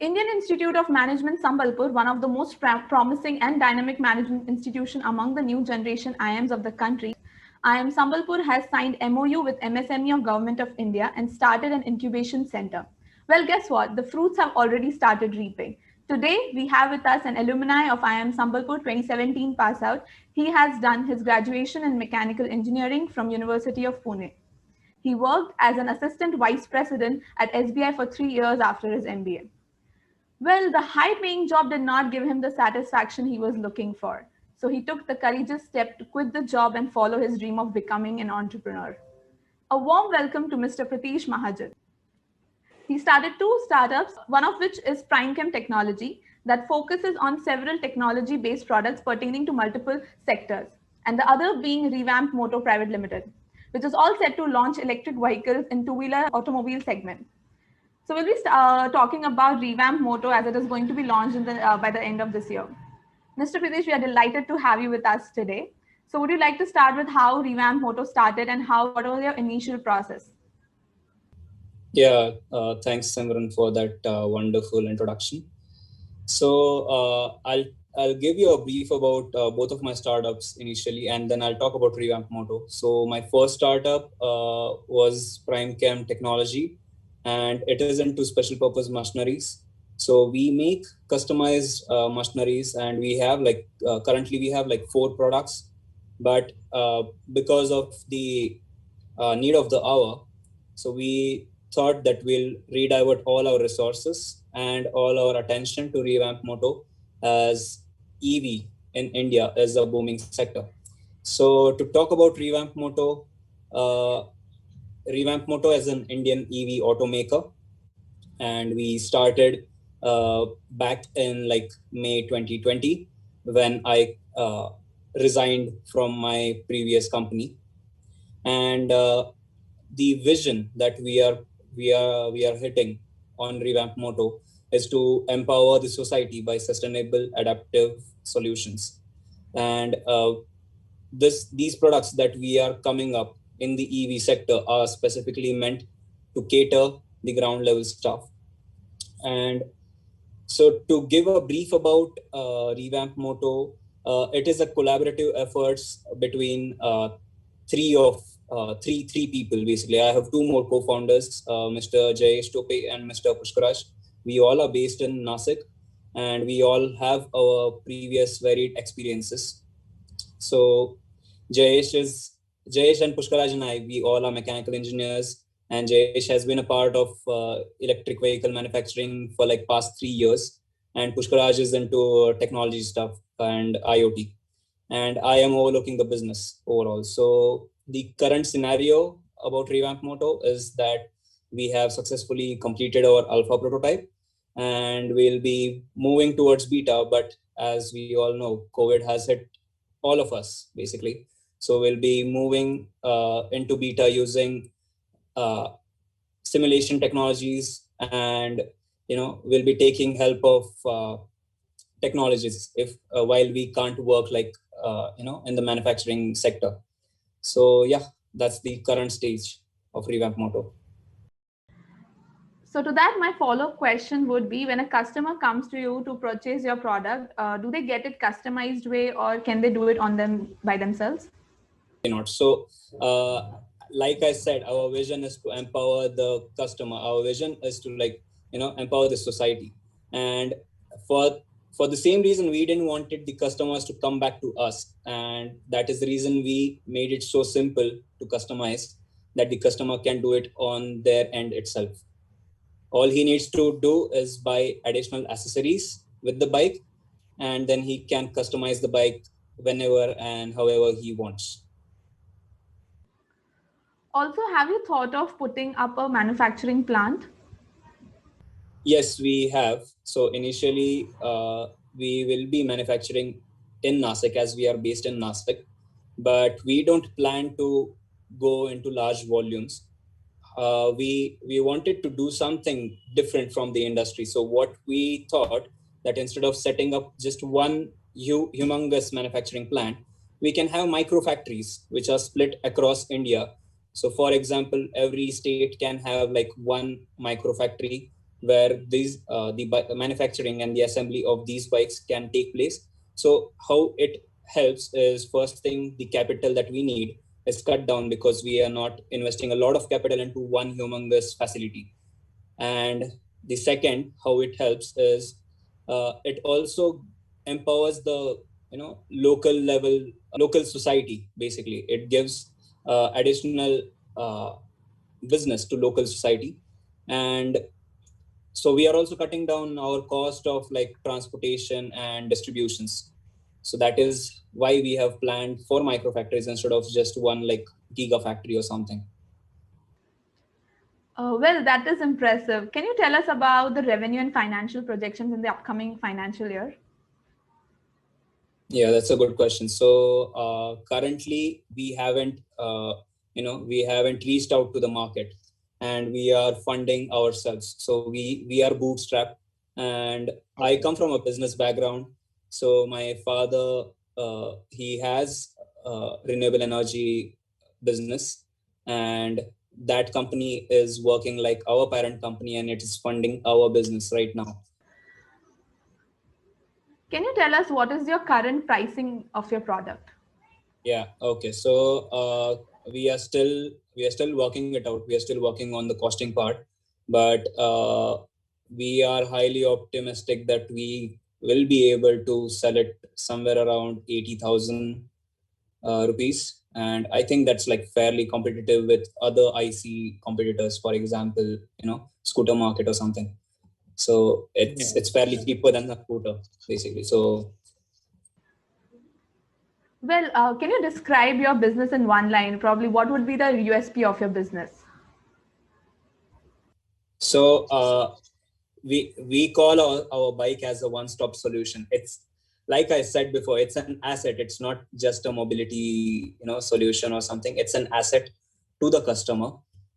Indian Institute of Management Sambalpur, one of the most promising and dynamic management institution among the new generation IIMs of the country, IIM Sambalpur has signed MOU with MSME of Government of India and started an incubation center. Well, guess what? The fruits have already started reaping. Today, we have with us an alumni of IIM Sambalpur 2017 pass out. He has done his graduation in mechanical engineering from University of Pune. He worked as an assistant vice president at SBI for 3 years after his MBA. Well, the high-paying job did not give him the satisfaction he was looking for. So he took the courageous step to quit the job and follow his dream of becoming an entrepreneur. A warm welcome to Mr. Pratish Mahajan. He started 2 startups, one of which is PrimeChem Technology that focuses on several technology-based products pertaining to multiple sectors, and the other being Revamp Moto Private Limited, which is all set to launch electric vehicles in two-wheeler automobile segment. So we'll be talking about Revamp Moto as it is going to be launched by the end of this year. Mr. Pratish, we are delighted to have you with us today. So would you like to start with how Revamp Moto started and what was your initial process? Yeah, thanks Simran for that wonderful introduction. So I'll give you a brief about both of my startups initially, and then I'll talk about Revamp Moto. So my first startup was PrimeChem Technology, and it is into special purpose machineries. So we make customized machineries, and we have currently we have 4 products, but because of the need of the hour, so we thought that we'll redivert all our resources and all our attention to Revamp Moto, as EV in India is a booming sector. So to talk about Revamp Moto is an Indian EV automaker, and we started back in May 2020 when I resigned from my previous company. And the vision that we are hitting on Revamp Moto is to empower the society by sustainable adaptive solutions. And these products that we are coming up in the EV sector are specifically meant to cater the ground level stuff. And so to give a brief about Revamp Moto, it is a collaborative efforts between three people basically. I have 2 more co-founders, Mr. Jayesh Tope and Mr. Pushkaraj. We all are based in Nasik, and we all have our previous varied experiences. So Jayesh and Pushkaraj and we all are mechanical engineers, and Jayesh has been a part of electric vehicle manufacturing for past 3 years, and Pushkaraj is into technology stuff and IoT, and I am overlooking the business overall. So the current scenario about Revamp Moto is that we have successfully completed our alpha prototype, and we'll be moving towards beta. But as we all know, COVID has hit all of us basically. So we'll be moving into beta using simulation technologies, and we'll be taking help of technologies while we can't work in the manufacturing sector. So yeah, that's the current stage of Revamp Moto. So to that, my follow-up question would be, when a customer comes to you to purchase your product, do they get it customized way, or can they do it by themselves? Not. So like I said, our vision is to empower the customer. Our vision is to empower the society. And for the same reason, we didn't want the customers to come back to us. And that is the reason we made it so simple to customize that the customer can do it on their end itself. All he needs to do is buy additional accessories with the bike, and then he can customize the bike whenever and however he wants. Also, have you thought of putting up a manufacturing plant? Yes, we have. So initially, we will be manufacturing in Nasik, as we are based in Nasik, but we don't plan to go into large volumes. We wanted to do something different from the industry. So what we thought, that instead of setting up just one humongous manufacturing plant, we can have micro factories which are split across India. So for example, every state can have 1 micro factory, where the manufacturing and the assembly of these bikes can take place. So how it helps is, first thing, the capital that we need is cut down because we are not investing a lot of capital into one humongous facility. And the second, how it helps is, it also empowers the local society. Basically, it gives additional uh, business to local society. And so we are also cutting down our cost of like transportation and distributions. So that is why we have planned for micro factories instead of just one like gigafactory or something. Well, that is impressive. Can you tell us about the revenue and financial projections in the upcoming financial year? Yeah, that's a good question. So currently we haven't reached out to the market, and we are funding ourselves. So we are bootstrapped, and I come from a business background. So my father, he has renewable energy business, and that company is working like our parent company, and it is funding our business right now. Can you tell us what is your current pricing of your product? Yeah. Okay. So we are still working it out. We are still working on the costing part, but we are highly optimistic that we will be able to sell it somewhere around 80,000 rupees, and I think that's like fairly competitive with other IC competitors. For example, scooter market or something. So it's fairly cheaper than the scooter, basically. So Well, can you describe your business in one line? Probably what would be the USP of your business? So we call our bike as a one-stop solution. It's like I said before, it's an asset. It's not just a mobility solution or something. It's an asset to the customer,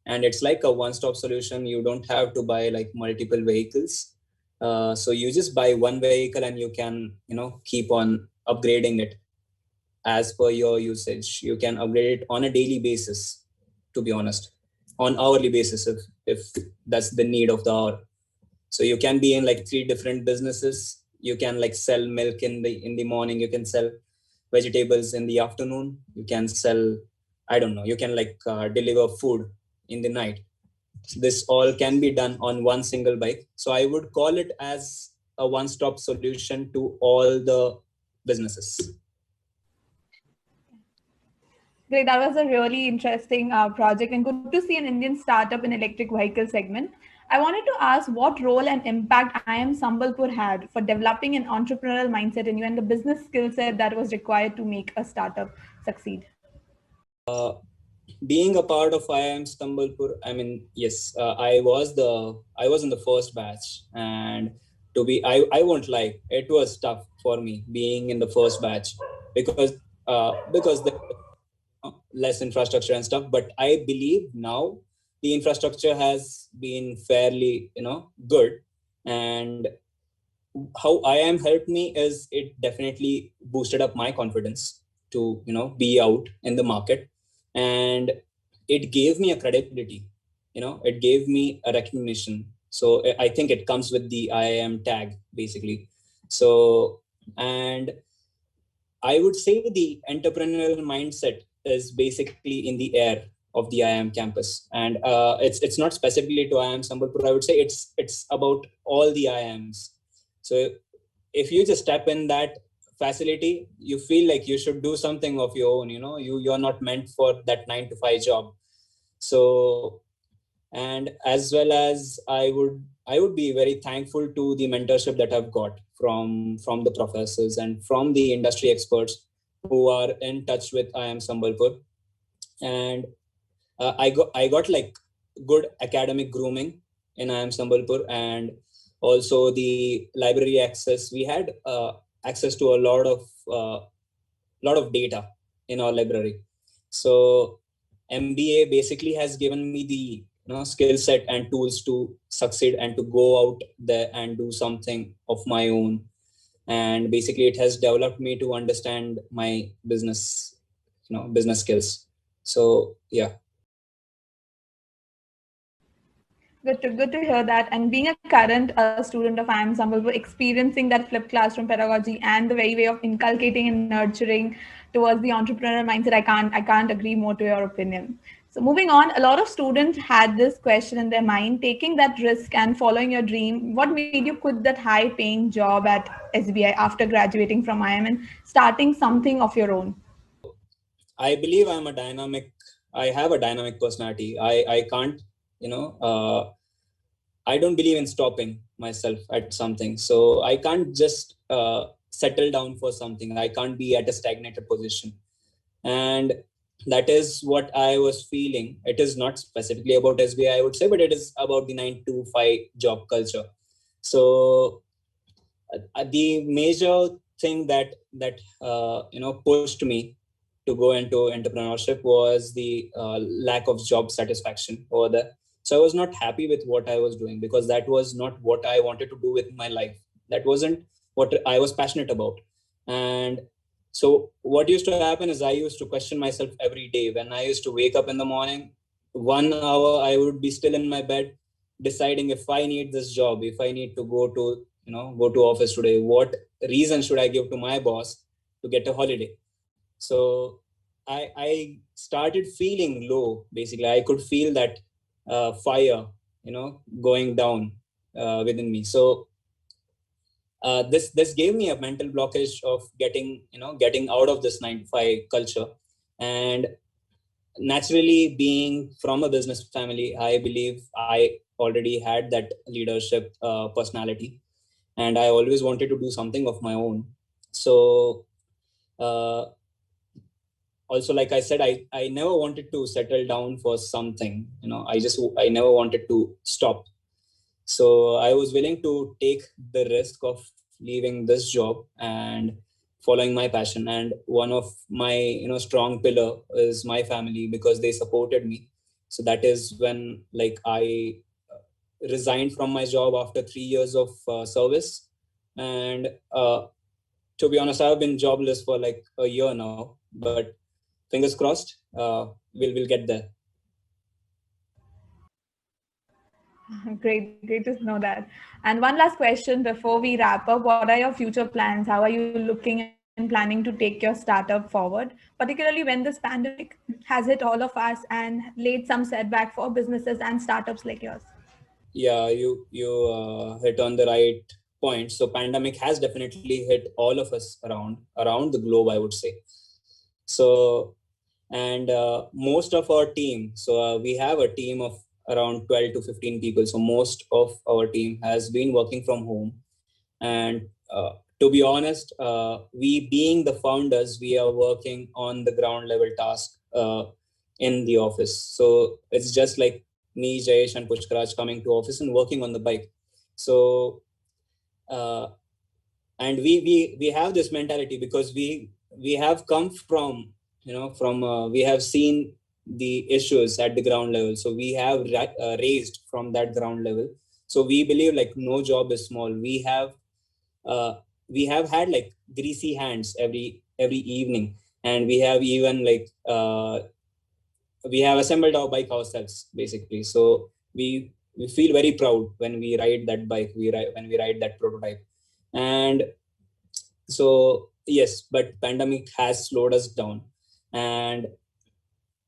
and it's like a one-stop solution. You don't have to buy like multiple vehicles. So you just buy one vehicle, and you can keep on upgrading it as per your usage. You can upgrade it on a daily basis, to be honest, on hourly basis if that's the need of the hour. So you can be in like three different businesses. You can like sell milk in the morning. You can sell vegetables in the afternoon. You can sell, I don't know, you can like deliver food in the night. This all can be done on one single bike. So I would call it as a one-stop solution to all the businesses. Great, that was a really interesting project, and good to see an Indian startup in electric vehicle segment. I wanted to ask what role and impact IIM Sambalpur had for developing an entrepreneurial mindset in you and the business skill set that was required to make a startup succeed. Being a part of IIM Sambalpur, I mean, yes, I was in the first batch, and I won't lie, it was tough for me being in the first batch because the less infrastructure and stuff. But I believe now the infrastructure has been fairly good, and how IIM helped me is it definitely boosted up my confidence to be out in the market, and it gave me a credibility. It gave me a recognition. So I think it comes with the IIM tag, basically. So, and I would say the entrepreneurial mindset is basically in the air of the IIM campus, and it's not specifically to IIM Sambalpur. I would say it's about all the IIMs. So if you just step in that facility, you feel like you should do something of your own. You're not meant for that 9 to 5 job. So, and as well as I would be very thankful to the mentorship that I've got from the professors and from the industry experts who are in touch with IIM Sambalpur. And I got like good academic grooming in IIM Sambalpur, and also the library access. We had access to a lot of data in our library. So MBA basically has given me the skill set and tools to succeed and to go out there and do something of my own. And basically, it has developed me to understand my business skills. So yeah. Good to hear that. And being a current student of IIM Sambalpur, experiencing that flipped classroom pedagogy and the very way of inculcating and nurturing towards the entrepreneurial mindset, I can't agree more to your opinion. So moving on, a lot of students had this question in their mind: taking that risk and following your dream. What made you quit that high-paying job at SBI after graduating from IIM and starting something of your own? I believe I have a dynamic personality. I can't, I don't believe in stopping myself at something. So I can't just settle down for something. I can't be at a stagnated position. And that is what I was feeling. It is not specifically about SBI, I would say, but it is about the 9 to 5 job culture. So the major thing that pushed me to go into entrepreneurship was the lack of job satisfaction over there. So I was not happy with what I was doing because that was not what I wanted to do with my life. That wasn't what I was passionate about. And so what used to happen is I used to question myself every day. When I used to wake up in the morning, 1 hour I would be still in my bed deciding if I need this job, if I need to go to office today, what reason should I give to my boss to get a holiday? So I started feeling low. Basically, I could feel that fire, going down within me. So this gave me a mental blockage of getting out of this 9 to 5 culture. And naturally, being from a business family, I believe I already had that leadership personality, and I always wanted to do something of my own. So also, like I said, I never wanted to settle down for something. I never wanted to stop. So I was willing to take the risk of leaving this job and following my passion. And one of my strong pillar is my family, because they supported me. So that is when I resigned from my job after 3 years of service. And to be honest, I've been jobless for like a year now, but fingers crossed, we'll get there. Great to know that. And one last question before we wrap up: what are your future plans? How are you looking and planning to take your startup forward, particularly when this pandemic has hit all of us and laid some setback for businesses and startups like yours? Yeah, you hit on the right point. So pandemic has definitely hit all of us around the globe, I would say. So, and most of our team, so we have a team of around 12 to 15 people. So most of our team has been working from home. And to be honest, we being the founders, we are working on the ground level task in the office. So it's just like me, Jayesh, and Pushkaraj coming to office and working on the bike. So and we have this mentality because we have come from we have seen the issues at the ground level. So we have raised from that ground level. So we believe like no job is small. We have had like greasy hands every evening, and we have even we have assembled our bike ourselves basically. So we feel very proud when we ride that bike, when we ride that prototype. And so yes, but pandemic has slowed us down, and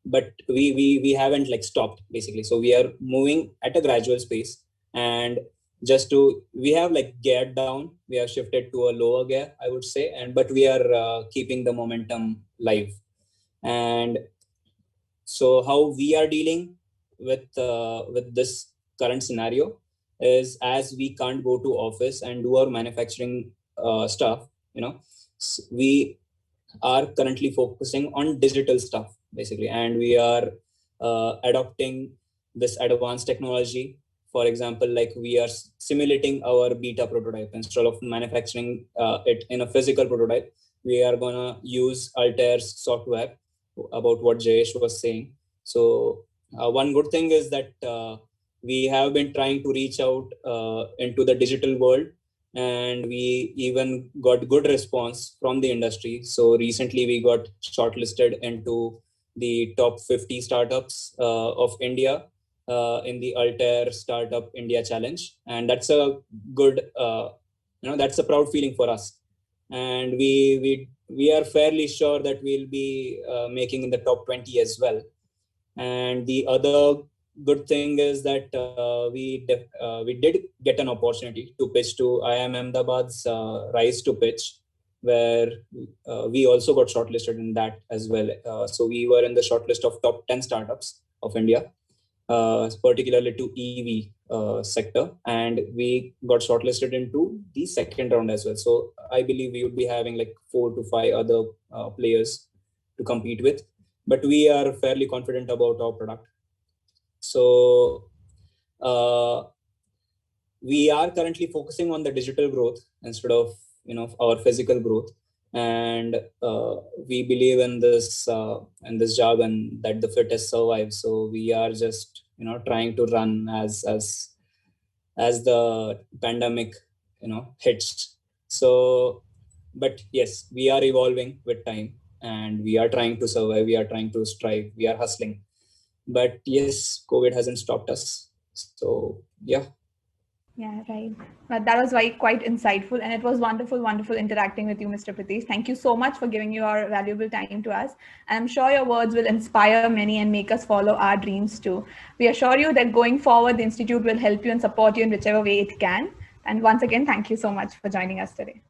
but we haven't like stopped basically. So we are moving at a gradual pace, and we have like geared down, we have shifted to a lower gear, I would say, and but we are keeping the momentum live. And so how we are dealing with this current scenario is, as we can't go to office and do our manufacturing stuff, we are currently focusing on digital stuff basically, and we are adopting this advanced technology. For example, like we are simulating our beta prototype instead of manufacturing it in a physical prototype. We are gonna use Altair's software, about what Jayesh was saying. So one good thing is that we have been trying to reach out into the digital world, and we even got good response from the industry. So recently we got shortlisted into the top 50 startups of India in the Altair Startup India Challenge, and that's a good, that's a proud feeling for us. And we are fairly sure that we'll be making in the top 20 as well. And the other good thing is that we did get an opportunity to pitch to IIM Ahmedabad's Rise to Pitch, where we also got shortlisted in that as well. So we were in the shortlist of top 10 startups of India, particularly to EV sector, and we got shortlisted into the second round as well. So I believe we would be having like 4 to 5 other players to compete with, but we are fairly confident about our product. So we are currently focusing on the digital growth instead of our physical growth, and we believe in this jargon that the fittest survive. So we are just trying to run as the pandemic hits. So, but yes, we are evolving with time, and we are trying to survive. We are trying to strive. We are hustling. But yes, COVID hasn't stopped us. So yeah. Yeah, right. But that was quite insightful, and it was wonderful interacting with you, Mr. Pritesh. Thank you so much for giving your valuable time to us. And I'm sure your words will inspire many and make us follow our dreams too. We assure you that going forward, the Institute will help you and support you in whichever way it can. And once again, thank you so much for joining us today.